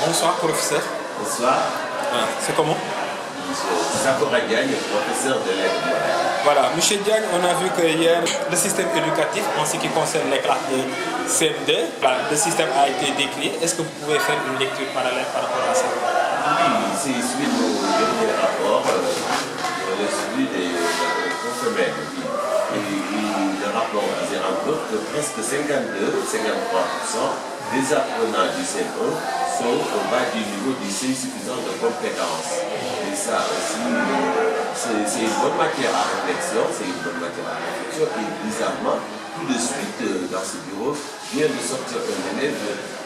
Bonsoir, professeur. Bonsoir. C'est comment? Monsieur Sakura Diagne, professeur de l'aide moderne. Voilà, Monsieur Diagne, on a vu que hier, le système éducatif, en ce qui concerne les classes de CM2, le système a été décrit. Est-ce que vous pouvez faire une lecture parallèle par rapport à ça? Oui, c'est suite au dernier rapport, celui des confirmés. Et le rapport disait en gros que presque 52-53% des apprenants du CM1 sont au bas du niveau du seuil suffisant de compétences. Et ça aussi, c'est une bonne matière à réflexion, Et bizarrement, tout de suite, dans ce bureau, vient de sortir un élève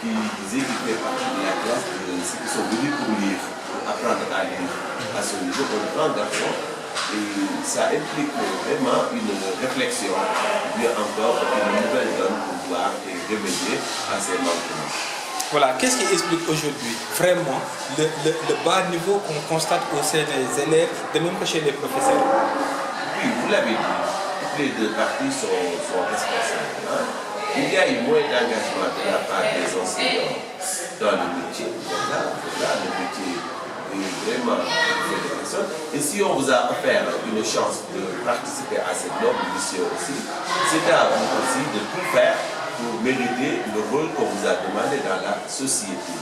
qui disait qu'il fait partie de la classe de ceux qui sont venus pour lire, pour apprendre à lire. À ce niveau, un grand garçon. Et ça implique vraiment une réflexion, bien encore une nouvelle donne pour pouvoir remédier à ces manquements. Voilà, qu'est-ce qui explique aujourd'hui vraiment le bas niveau qu'on constate au sein des élèves, de même que chez les professeurs? Oui, vous l'avez dit, toutes les deux parties sont responsables. Hein? Il y a eu moins d'engagement de la part des enseignants dans le métier. Voilà, le métier est vraiment fait de personnes. Et si on vous a offert une chance de participer à cette noble mission aussi, c'est à vous aussi de tout faire pour mériter le rôle qu'on vous a demandé dans la société.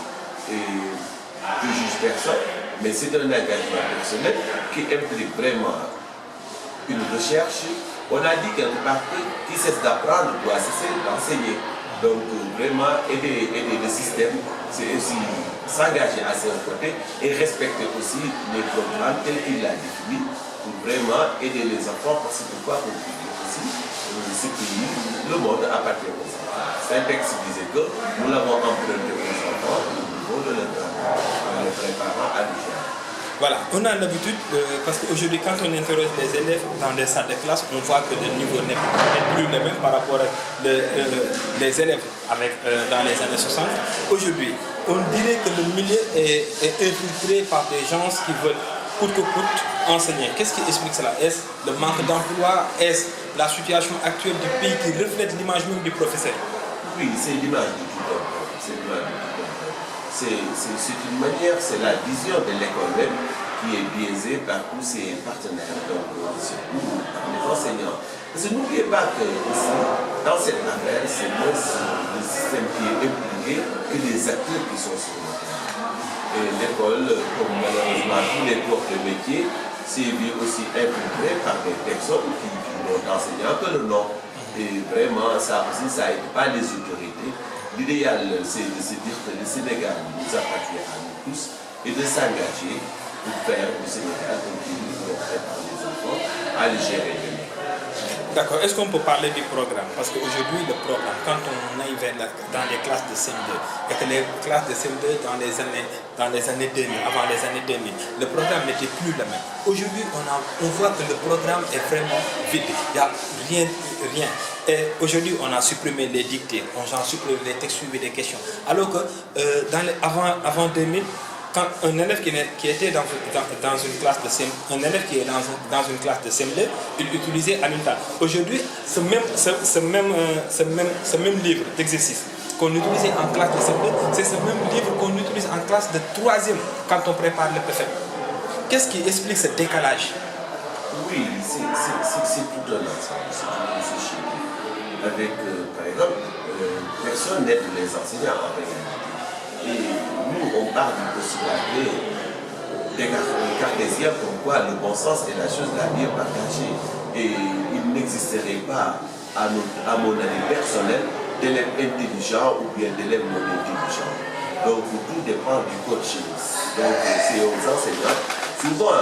Et je ne juge personne, mais c'est un engagement personnel qui implique vraiment une recherche. On a dit quelque part que qui cesse d'apprendre doit cesser d'enseigner. Donc vraiment aider le système, c'est aussi s'engager à ses côtés et respecter aussi les programmes tels qu'il l'a défini pour vraiment aider les enfants parce que pourquoi pour aussi ce pays, le monde appartient aux enfants. C'est un texte qui disait que nous l'avons emprunté aux enfants au niveau de leur en les préparant à l'échelle. Voilà, on a l'habitude, parce qu'aujourd'hui, quand on interroge les élèves dans des salles de classe, on voit que le niveau n'est plus le même par rapport aux les élèves dans les années 60. Aujourd'hui, on dirait que le milieu est infiltré par des gens qui veulent coûte que coûte enseigner. Qu'est-ce qui explique cela? Est-ce le manque d'emploi? Est-ce la situation actuelle du pays qui reflète l'image même du professeur? Oui, c'est l'image du tuteur. C'est une manière, c'est la vision de l'école même qui est biaisée par tous ses partenaires, donc surtout par les enseignants. Parce que n'oubliez pas que aussi, dans cette affaire, c'est moins le système qui est impliqué que les acteurs qui sont sur le terrain. Et l'école, comme malheureusement tous les corps de métier, c'est aussi impliqué par des personnes qui n'ont d'enseignants que le nom. Et vraiment, ça aussi, ça n'aide pas les autorités. L'idéal, c'est de se dire que le Sénégal nous appartient à nous tous et de s'engager pour faire du Sénégal un pays où on prépare les enfants à le gérer demain. D'accord. Est-ce qu'on peut parler du programme? Parce qu'aujourd'hui, le programme, quand on aille dans les classes de CM2, et que les classes de CM2 dans les années 2000, avant les années 2000, le programme n'était plus le même. Aujourd'hui, on voit que le programme est vraiment vide. Il n'y a rien. Et aujourd'hui, on a supprimé les dictées, on a supprimé les textes suivis des questions. Alors que avant 2000, quand un élève qui était dans une classe de CM, un élève qui est dans une classe de CM2, il utilisait Aminta. Aujourd'hui, ce même livre d'exercice qu'on utilisait en classe de CM2, c'est ce même livre qu'on utilise en classe de 3e quand on prépare le PFM. Qu'est-ce qui explique ce décalage? Oui, c'est tout un ensemble. Avec, par exemple, personne n'aide les enseignants en réalité. Et nous, on parle du postulaté des cartésiens comme quoi le bon sens est la chose la mieux partagée. Et il n'existerait pas, à mon avis personnel, d'élèves intelligents ou bien d'élèves non intelligents. Donc tout dépend du coaching. Donc c'est aux enseignants. Souvent,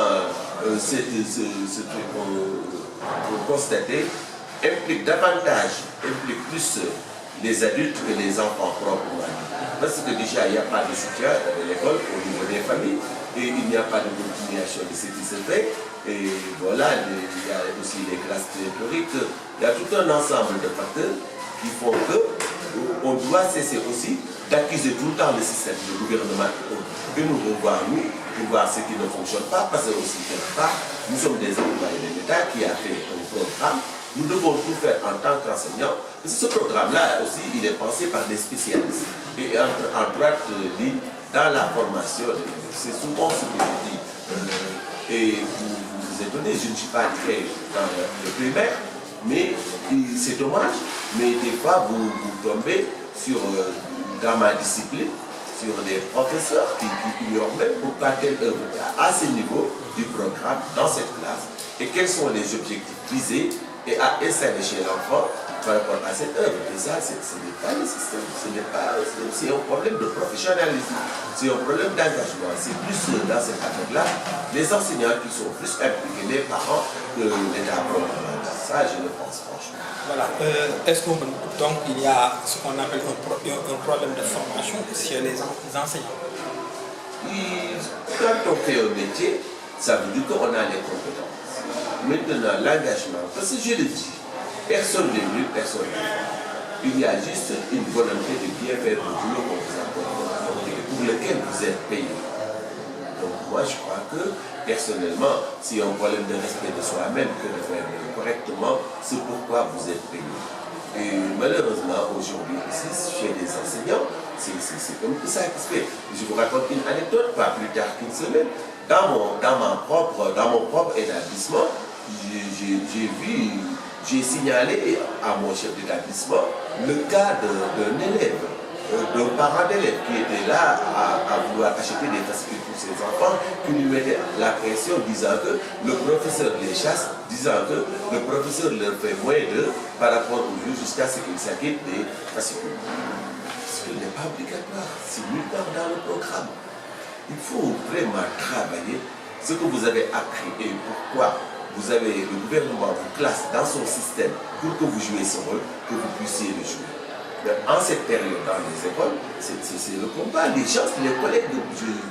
ce truc qu'on constate implique plus les adultes que les enfants proprement. Parce que déjà, il n'y a pas de soutien de l'école au niveau des familles et il n'y a pas de continuation de ce qui se fait. Et voilà, il y a aussi les classes théoriques. Il y a tout un ensemble de facteurs qui font qu'on doit cesser aussi d'accuser tout le temps le système, le gouvernement et nous revoir pour voir ce qui ne fonctionne pas, parce que aussi quelque part, nous sommes des employés de l'État qui a fait un programme. Nous devons tout faire en tant qu'enseignants. Ce programme-là aussi, il est pensé par des spécialistes. Et entre autres lignes, dans la formation, c'est souvent ce que je dis. Et vous vous étonnez, je ne suis pas très dans le primaire, mais c'est dommage. Mais des fois, vous tombez sur, dans ma discipline, sur des professeurs qui ignorent même pourquoi telle œuvre est à ce niveau du programme, dans cette classe, et quels sont les objectifs visés et à installer chez l'enfant par rapport à cette œuvre. Et ça, ce n'est pas le système, c'est un problème de professionnalisme, c'est un problème d'engagement. C'est plus dans cette affaire-là, les enseignants qui sont plus impliqués, les parents, que l'État programme. Ça, je le pense franchement. Voilà. Est-ce qu'on donc il y a ce qu'on appelle un problème de formation chez les enseignants? Quand on fait un métier, ça veut dire qu'on a les compétences. Maintenant, l'engagement, parce que je le dis, personne n'est mieux, personne n'est mieux. Il y a juste une volonté de bien faire le boulot qu'on vous apporte et pour lequel vous êtes payé. Donc moi, je crois que, personnellement, s'il y a un problème de respect de soi-même que de faire correctement, c'est pourquoi vous êtes payé. Et malheureusement, aujourd'hui, ici, chez les enseignants, c'est comme ça qui se fait. Je vous raconte une anecdote, pas plus tard qu'une semaine. Dans mon propre établissement, j'ai signalé à mon chef d'établissement le cas d'un élève, d'un parent d'élève qui était là à vouloir acheter des fascicules pour ses enfants, qui lui mettait la pression disant que le professeur les chasse, disant que le professeur leur fait moins d'eux par rapport au jour jusqu'à ce qu'ils s'acquittent des fascicules. Ce n'est pas obligatoire, c'est nulle part dans le programme. Il faut vraiment travailler ce que vous avez appris et pourquoi le gouvernement vous classe dans son système pour que vous jouiez ce rôle, que vous puissiez le jouer. Mais en cette période dans les écoles, c'est le combat.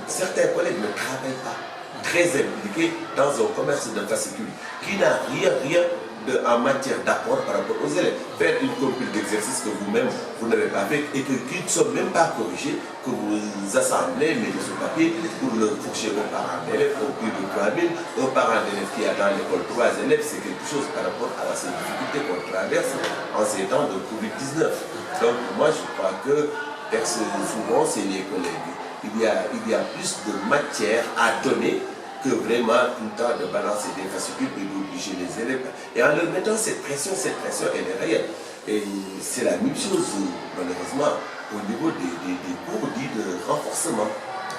Certains collègues ne travaillent pas, très impliqués dans un commerce de fascicules qui n'a rien en matière d'apport par rapport aux élèves. Faire une compil d'exercices que vous-même, vous n'avez pas fait et qui ne sont même pas corrigés, que vous assemblez, mettez sur papier pour le fourcher au parent d'élève, au prix de 3000. Un parent d'élève qui a dans l'école 3 élèves, c'est quelque chose par rapport à ces difficultés qu'on traverse en ces temps de Covid-19. Donc moi je crois que souvent c'est les collègues. Il y a plus de matière à donner que vraiment tout le temps de balancer des fascicules et d'obliger les élèves. Et en leur mettant cette pression, elle est réelle. Et c'est la même chose, malheureusement, au niveau des cours dits de renforcement.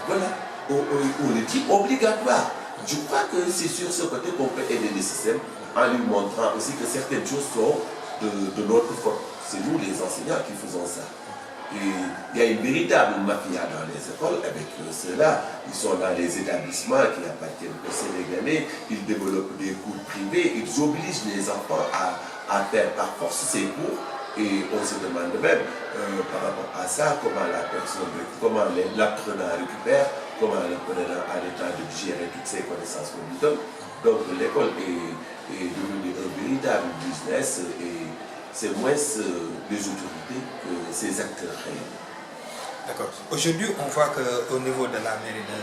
Voilà, on le dit obligatoire. Je crois que c'est sur ce côté qu'on peut aider le système en lui montrant aussi que certaines choses sont de notre faute. C'est nous les enseignants qui faisons ça. Et il y a une véritable mafia dans les écoles avec ceux-là. Ils sont dans les établissements qui appartiennent aux Sénégalais, ils développent des cours privés, ils obligent les enfants à faire par force ces cours. Et on se demande même par rapport à ça comment l'apprenant récupère, comment l'apprenant a le temps de gérer toutes ces connaissances qu'on lui donne. Donc l'école est devenue un véritable business et c'est moins les autorités que ces acteurs réels. D'accord. Aujourd'hui, on voit qu'au niveau de la mairie de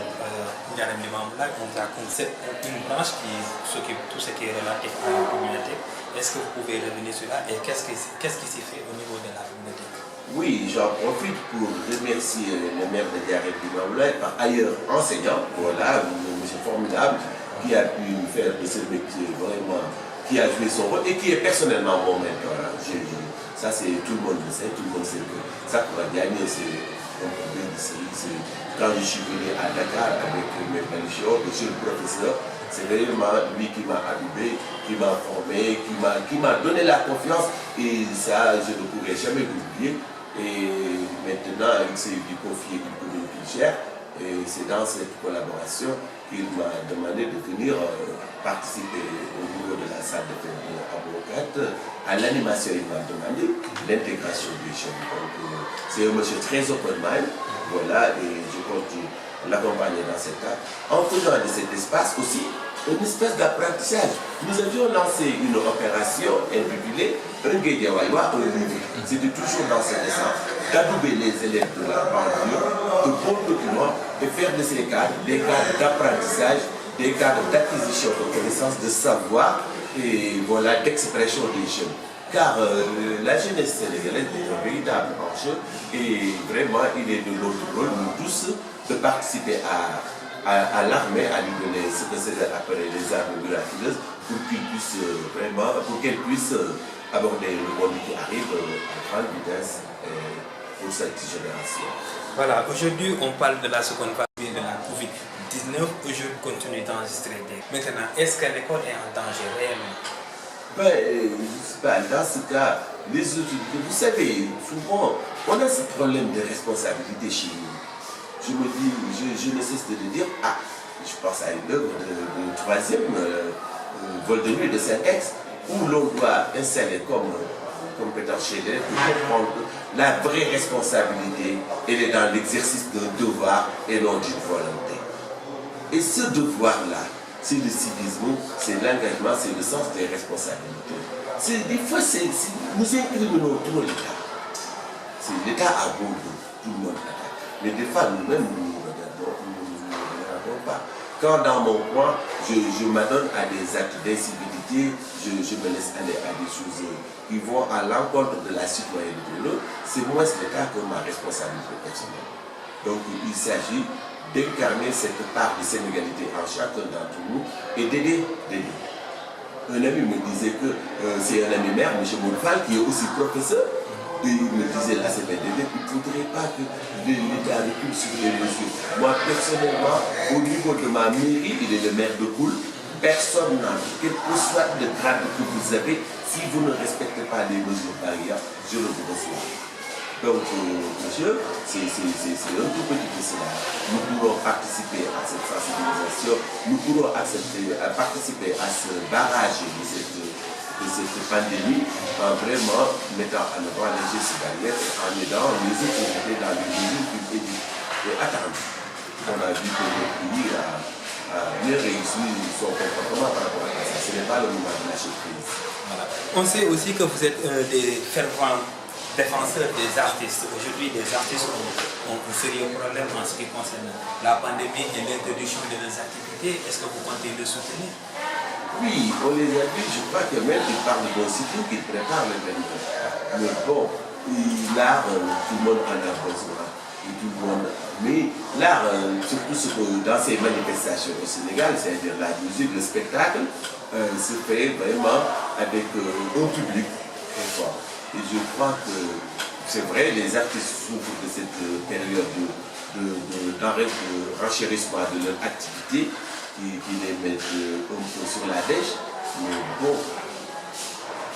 Ndiarème Limamoulaye, on a une branche qui s'occupe de tout ce qui est relatif à la bibliothèque. Est-ce que vous pouvez revenir sur ça et qu'est-ce qui s'y fait au niveau de la bibliothèque? Oui, j'en profite pour remercier le maire de Ndiarème Limamoulaye, par ailleurs enseignant, voilà, un monsieur formidable, qui a pu faire de ce métier vraiment, qui a joué son rôle et qui est personnellement mon mentor. Ça, tout le monde le sait, tout le monde sait que ça pourra gagner. Quand je suis venu à Dakar avec mes religions, le jeune professeur, c'est réellement lui qui m'a habillé, qui m'a formé, qui m'a donné la confiance et ça, je ne pourrai jamais l'oublier. Et maintenant, il s'est confié une commune qu'il gère et c'est dans cette collaboration qu'il m'a demandé de venir participer au niveau de la salle de avocate. À l'animation, il m'a demandé l'intégration des jeunes. Donc, c'est un monsieur très open mind, voilà, et je compte l'accompagner dans ce cas. En faisant de cet espace aussi une espèce d'apprentissage. Nous avions lancé une opération intitulée Un Guédiawaïwa, un livre. C'était toujours dans ce sens, d'adouber les élèves de la banlieue de bons documents et faire de ces cadres des cadres d'apprentissage, des cadres d'acquisition de connaissances, de savoir et voilà, d'expression des jeunes. Car la jeunesse sénégalaise est un véritable enjeu et vraiment il est de notre rôle, nous tous, de participer à l'armée, à lui donner ce que c'est appelé les armes miraculeuses, pour qu'elle puisse aborder le monde qui arrive à grande vitesse pour cette génération. Voilà, aujourd'hui on parle de la seconde vague de la Covid-19, aujourd'hui continue d'enregistrer. Maintenant, est-ce que l'école est en danger réellement? Je ne sais pas, dans ce cas, les autorités, vous savez, souvent, on a ce problème de responsabilité chez nous. Je me dis, je ne cesse de le dire, je pense à une œuvre de troisième vol de nuit de Saint-Ex, où l'on doit installer comme compétence chez l'élève pour comprendre que la vraie responsabilité, elle est dans l'exercice d'un devoir et non d'une volonté. Et ce devoir-là, c'est le civisme, c'est l'engagement, c'est le sens des responsabilités. Des fois, nous incriminons trop l'État. L'État a bon dos, tout le monde l'attaque. Mais des fois, nous-mêmes, nous ne regardons pas. Quand dans mon coin, je m'adonne à des actes d'incivilité, je me laisse aller à des choses qui vont à l'encontre de la citoyenneté de l'autre, c'est moins l'État que ma responsabilité personnelle. Donc il s'agit d'incarner cette part de sénégalité en chacun d'entre nous et d'aider. Un ami me disait que c'est un ami maire, M. Moulfal, qui est aussi professeur. Et il me disait là, c'est bien, il ne faudrait pas que l'État recule sur les mesures. Moi, personnellement, au niveau de ma mairie, il est le maire de Koul, personne n'a, quel que soit le grade que vous avez, si vous ne respectez pas les mesures barrières, je le reçois. Donc, monsieur, c'est un tout petit peu cela. Nous pourrons participer à cette sensibilisation, nous pourrons participer à ce barrage de cette pandémie en vraiment mettant en avant les gestes barrières et en aidant les autorités dans les mesures qui étaient attendues. On a vu que le pays a bien réussi son comportement par rapport à ça. Ce n'est pas le moment de lâcher prise. Voilà. On sait aussi que vous êtes des fervents défenseurs des artistes. Aujourd'hui, les artistes ont un sérieux problème en ce qui concerne la pandémie et l'interdiction de leurs activités. Est-ce que vous comptez le soutenir? Oui, on les a vus, je crois que même ils parlent d'aussitôt qu'ils préparent l'événement. Mais bon, l'art, tout le monde en a besoin. Et tout le monde. Mais l'art, surtout dans ces manifestations au Sénégal, c'est-à-dire la musique, le spectacle, se fait vraiment avec un public très fort. Et je crois que c'est vrai, les artistes souffrent de cette période de renchérissement de leur activité qui les mettent un peu sur la dèche. Mais bon,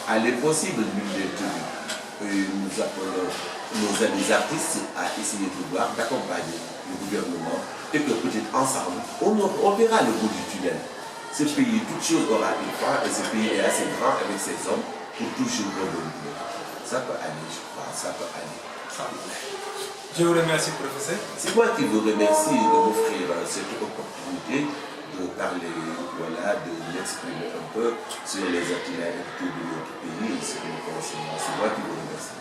elle est possible de nous appelons nos amis artistes à essayer de voir, d'accompagner le gouvernement et que peut-être ensemble, on verra le bout du tunnel. Ce pays, toute chose aura une fin et ce pays est assez grand avec ses hommes pour toujours rebondir. Ça peut aller, je crois, ça peut aller. Je vous remercie, professeur. C'est moi qui vous remercie de m'offrir cette opportunité de parler, voilà, de m'exprimer un peu sur les activités de notre pays et ce que nous concernons. C'est moi qui vous remercie.